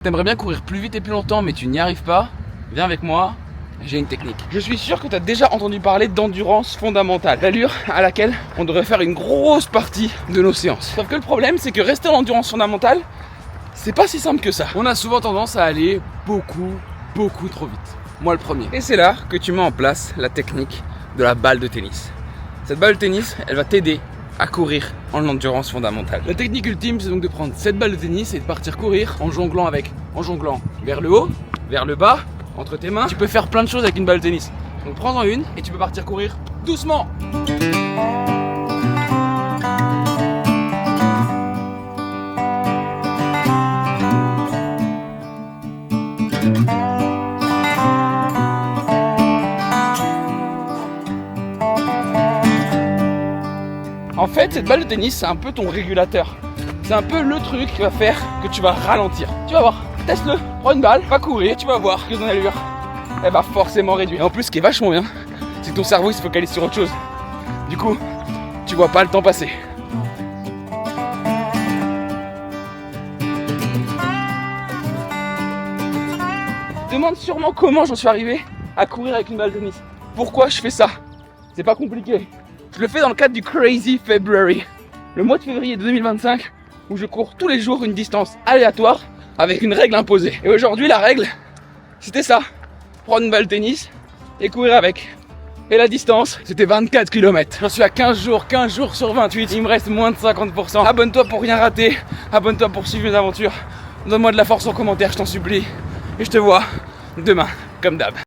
T'aimerais bien courir plus vite et plus longtemps mais tu n'y arrives pas? Viens avec moi, j'ai une technique. Je suis sûr que tu as déjà entendu parler d'endurance fondamentale, l'allure à laquelle on devrait faire une grosse partie de nos séances. Sauf que le problème c'est que rester en endurance fondamentale, c'est pas si simple que ça. On a souvent tendance à aller beaucoup trop vite. Moi le premier. Et c'est là que tu mets en place la technique de la balle de tennis. Cette balle de tennis, elle va t'aider à courir en endurance fondamentale. La technique ultime, c'est donc de prendre cette balle de tennis et de partir courir en jonglant vers le haut, vers le bas, entre tes mains. Tu peux faire plein de choses avec une balle de tennis. Donc prends-en une et tu peux partir courir doucement. En fait, cette balle de tennis, c'est un peu ton régulateur. C'est un peu le truc qui va faire que tu vas ralentir. Tu vas voir, teste-le, prends une balle, va courir, tu vas voir que ton allure, elle va forcément réduire. Et en plus, ce qui est vachement bien, c'est que ton cerveau il se focalise sur autre chose. Du coup, tu vois pas le temps passer. Tu te demandes sûrement comment j'en suis arrivé à courir avec une balle de tennis. Pourquoi je fais ça? C'est pas compliqué. Je le fais dans le cadre du Crazy February, le mois de février 2025, où je cours tous les jours une distance aléatoire avec une règle imposée. Et aujourd'hui, la règle, c'était ça, prendre une balle de tennis et courir avec. Et la distance, c'était 24 km. J'en suis à 15 jours sur 28, il me reste moins de 50%. Abonne-toi pour rien rater, abonne-toi pour suivre mes aventures. Donne-moi de la force en commentaire, je t'en supplie. Et je te vois demain, comme d'hab.